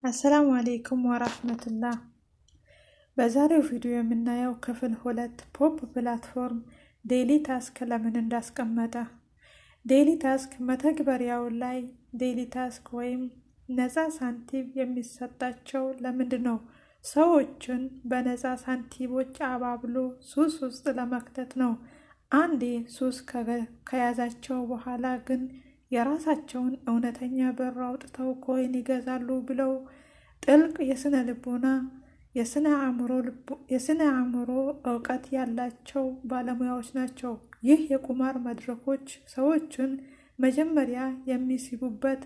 አሰላሙ አሌይኩም ወራህመቱላህ። በዛሬው ቪዲዮ የምናየው ክፍል 2 ፖፕ ፕላትፎርም ዴይሊ ታስክ ለምን እንዳስቀመጠ። ዴይሊ ታስክ መተግበሪያው ላይ ዴይሊ ታስክ ወይም ነፃ ሳንቲም የሚሰጣቸው ለምንድን ነው? ሰዎችን በነፃ ሳንቲሞች አባብሎ ሱስ ውስጥ ለመክተት ነው። አንዴ ሱስ ከያዛቸው በኋላ ግን የራሳቸውን እውነተኛ ብር አውጥተው ኮይን ይገዛሉ ብለው ጥልቅ የስነ አእምሮ እውቀት ያላቸው ባለሙያዎች ናቸው። ይህ የቁማር መድረኮች ሰዎችን መጀመሪያ የሚስቡበት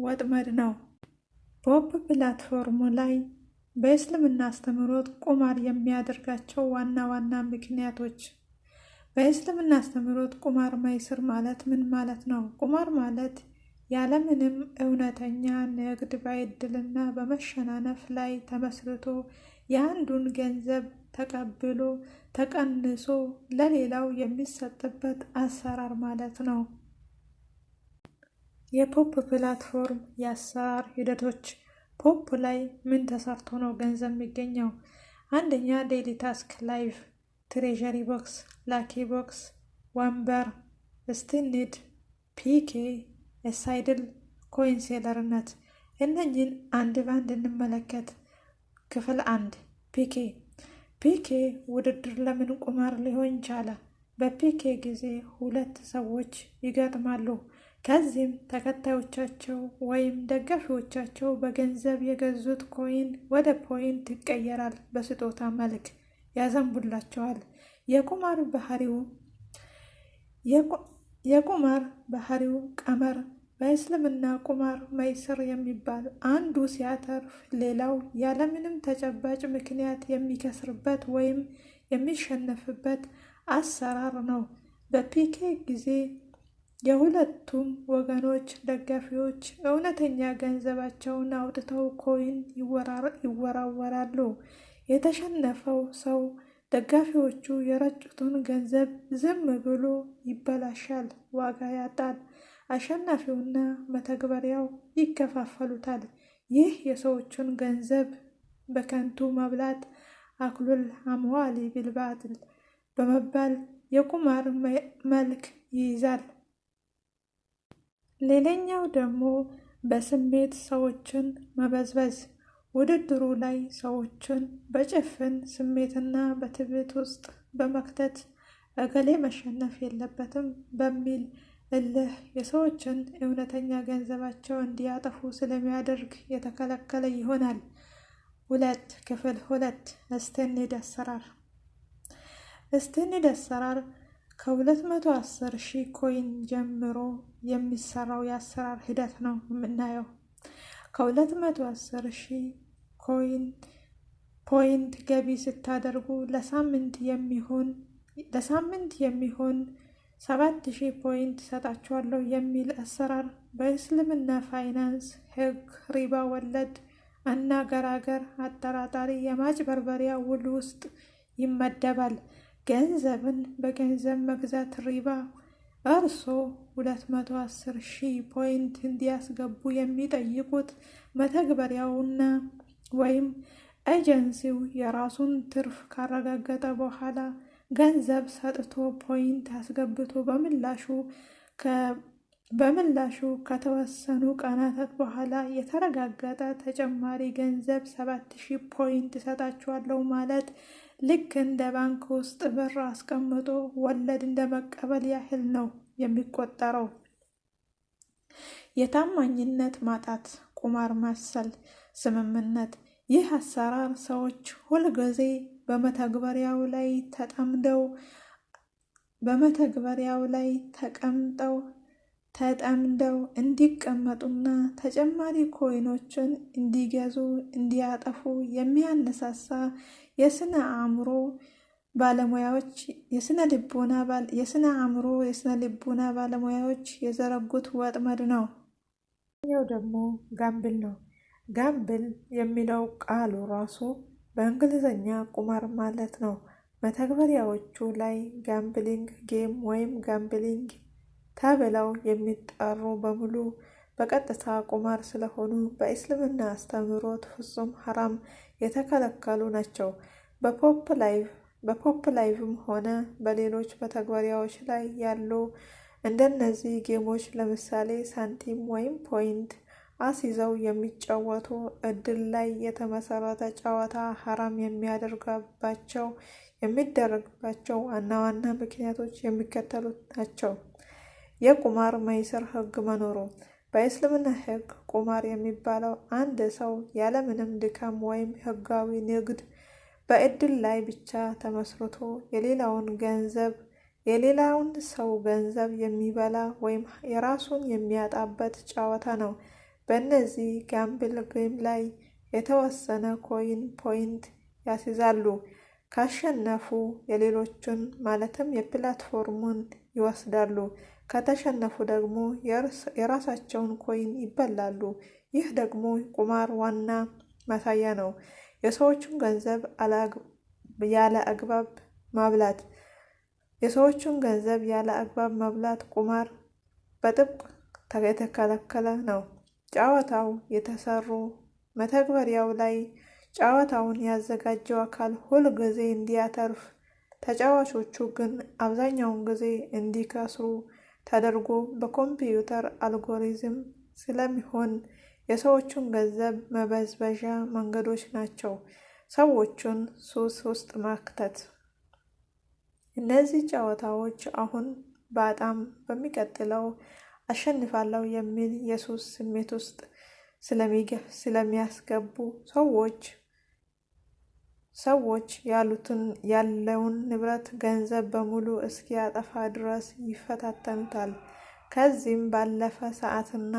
ወጥመድ ነው። ፖፕ ፕላትፎርሙ ላይ በእስልምና አስተምህሮት ቁማር የሚያደርጋቸው ዋና ዋና ምክንያቶች። በእስልምና አስተምህሮት ቁማር መይስር ማለት ምን ማለት ነው? ቁማር ማለት ያለምንም እውነተኛ ንግድ በዕድልና በመሸናነፍ ላይ ተመስርቶ የአንዱን ገንዘብ ተቀብሎ ተቀንሶ ለሌላው የሚሰጥበት አሰራር ማለት ነው። የፖፕ ፕላትፎርም የአሰራር ሂደቶች። ፖፕ ላይ ምን ተሰርቶ ነው ገንዘብ የሚገኘው? አንደኛ ዴይሊ ታስክ፣ ላይቭ፣ ትሬዠሪ ቦክስ፣ ላኪ ቦክስ፣ ወንበር፣ ስቲኒድ፣ ፒኬ፣ ሳይድል፣ ኮይን ሴለርነት። እነኝን አንድ ባንድ እንመለከት። ክፍል 1 ፒኬ። ፒኬ ውድድር ለምን ቁማር ሊሆን ቻለ? በፒኬ ጊዜ 2 ሰዎች ይገጥማሉ። ከዚህም ተከታዮቻቸው ወይም ደጋፊዎቻቸው በገንዘብ የገዙት ኮይን ወደ ፖይንት ይቀየራል። በስጦታ መልክ ያዘንቡላቸዋል። የቁማር ባህሪው ቀመር። በእስልምና ቁማር መይስር የሚባል አንዱ ሲያተርፍ ሌላው ያለምንም ተጨባጭ ምክንያት የሚከስርበት ወይም የሚሸነፍበት አሰራር ነው። በፒኬ ጊዜ የሁለቱም ወገኖች ደጋፊዎች እውነተኛ ገንዘባቸውን አውጥተው ኮይን ይወራወራሉ። የተሸነፈው ሰው ደጋፊዎቹ የረጩትን ገንዘብ ዝም ብሎ ይበላሻል፣ ዋጋ ያጣል። አሸናፊውና መተግበሪያው ይከፋፈሉታል። ይህ የሰዎችን ገንዘብ በከንቱ መብላት አክሉል አምዋሊ ቢልባጥል በመባል የቁማር መልክ ይይዛል። ሌላኛው ደግሞ በስሜት ሰዎችን መበዝበዝ። ውድድሩ ላይ ሰዎችን በጭፍን ስሜትና በትዕቢት ውስጥ በመክተት እገሌ መሸነፍ የለበትም በሚል እልህ የሰዎችን እውነተኛ ገንዘባቸው እንዲያጠፉ ስለሚያደርግ የተከለከለ ይሆናል። ክፍል 2 ስቲኒድ አሰራር። ስቲኒድ አሰራር ከ210,000 ኮይን ጀምሮ የሚሰራው የአሰራር ሂደት ነው የምናየው። ከ210,000 ፖይንት ገቢ ስታደርጉ ለሳምንት የሚሆን 7,000 ፖይንት ሰጣችኋለሁ የሚል አሰራር በእስልምና ፋይናንስ ሕግ ሪባ ወለድ እና ገራገር አጠራጣሪ የማጭበርበሪያ ውል ውስጥ ይመደባል። ገንዘብን በገንዘብ መግዛት ሪባ። እርሶ 210,000 ፖይንት እንዲያስገቡ የሚጠይቁት መተግበሪያውና ወይም ኤጀንሲው የራሱን ትርፍ ካረጋገጠ በኋላ ገንዘብ ሰጥቶ ፖይንት አስገብቶ በምላሹ ከተወሰኑ ቀናት በኋላ የተረጋገጠ ተጨማሪ ገንዘብ 7,000 ፖይንት እሰጣችኋለሁ ማለት ልክ እንደ ባንክ ውስጥ ብር አስቀምጦ ወለድ እንደ መቀበል ያህል ነው የሚቆጠረው። የታማኝነት ማጣት፣ ቁማር መሰል ስምምነት። ይህ አሰራር ሰዎች ሁልጊዜ በመተግበሪያው ላይ ተጠምደው እንዲቀመጡና ተጨማሪ ኮይኖችን እንዲገዙ እንዲያጠፉ የሚያነሳሳ የስነ ልቦና ባለሙያዎች የዘረጉት ወጥመድ ነው። ይኸው ደግሞ ጋምብል ነው። ጋምብል የሚለው ቃሉ ራሱ በእንግሊዝኛ ቁማር ማለት ነው። መተግበሪያዎቹ ላይ ጋምብሊንግ ጌም ወይም ጋምብሊንግ ተብለው የሚጠሩ በሙሉ በቀጥታ ቁማር ስለሆኑ በእስልምና አስተምህሮት ፍጹም ሐራም የተከለከሉ ናቸው። በፖፕ ላይቭም ሆነ በሌሎች መተግበሪያዎች ላይ ያሉ እንደነዚህ ጌሞች ለምሳሌ ሳንቲም ወይም ፖይንት አስይዘው የሚጫወቱ እድል ላይ የተመሰረተ ጨዋታ ሐራም የሚደረግባቸው ዋና ዋና ምክንያቶች የሚከተሉት ናቸው። የቁማር መይስር ሕግ መኖሩ። በእስልምና ሕግ ቁማር የሚባለው አንድ ሰው ያለምንም ድካም ወይም ሕጋዊ ንግድ በእድል ላይ ብቻ ተመስርቶ የሌላውን ሰው ገንዘብ የሚበላ ወይም የራሱን የሚያጣበት ጨዋታ ነው። በእነዚህ ጋምብል ጌም ላይ የተወሰነ ኮይን ፖይንት ያስይዛሉ። ካሸነፉ የሌሎቹን ማለትም የፕላትፎርሙን ይወስዳሉ። ከተሸነፉ ደግሞ የራሳቸውን ኮይን ይበላሉ። ይህ ደግሞ ቁማር ዋና ማሳያ ነው። የሰዎቹን ገንዘብ ያለ አግባብ መብላት ቁማር በጥብቅ የተከለከለ ነው። ጨዋታው የተሰሩ መተግበሪያው ላይ ጨዋታውን ያዘጋጀው አካል ሁል ጊዜ እንዲያተርፍ፣ ተጫዋቾቹ ግን አብዛኛውን ጊዜ እንዲከስሩ ተደርጎ በኮምፒውተር አልጎሪዝም ስለሚሆን የሰዎቹን ገንዘብ መበዝበዣ መንገዶች ናቸው። ሰዎቹን ሱስ ውስጥ ማክተት። እነዚህ ጨዋታዎች አሁን በጣም በሚቀጥለው አሸንፋለሁ የሚል የሱስ ስሜት ውስጥ ስለሚያስገቡ ሰዎች ያለውን ንብረት ገንዘብ በሙሉ እስኪያጠፋ ድረስ ይፈታተኑታል። ከዚህም ባለፈ ሰዓትና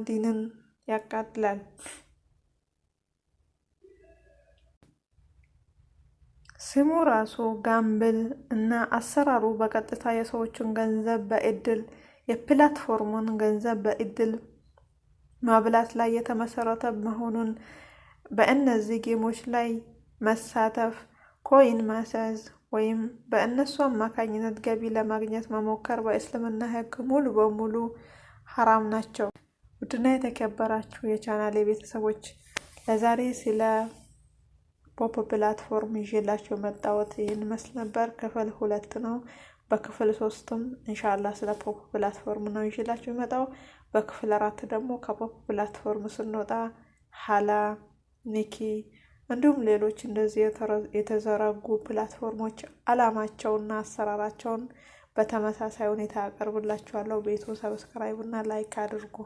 ዲንን ያቃጥላል። ስሙ ራሱ ጋምብል እና አሰራሩ በቀጥታ የሰዎችን ገንዘብ የፕላትፎርሙን ገንዘብ በእድል ማብላት ላይ የተመሰረተ መሆኑን በእነዚህ ጌሞች ላይ መሳተፍ፣ ኮይን ማስያዝ ወይም በእነሱ አማካኝነት ገቢ ለማግኘት መሞከር በእስልምና ሕግ ሙሉ በሙሉ ሐራም ናቸው። ውድና የተከበራችሁ የቻናሌ ቤተሰቦች ለዛሬ ስለ ፖፕ ፕላትፎርም ይዤላችሁ መጣሁት ይህን መስል ነበር። ክፍል 2 ነው። በክፍል 3ም ኢንሻአላህ ስለ ፖፕ ፕላትፎርም ነው ይዤላችሁ የመጣው። በክፍል 4 ደግሞ ከፖፕ ፕላትፎርም ስንወጣ ሀላ፣ ኒኪ እንዲሁም ሌሎች እንደዚህ የተዘረጉ ፕላትፎርሞች አላማቸውና አሰራራቸውን በተመሳሳይ ሁኔታ አቀርብላችኋለሁ። ቤቱ ሰብስክራይብ እና ላይክ አድርጉ።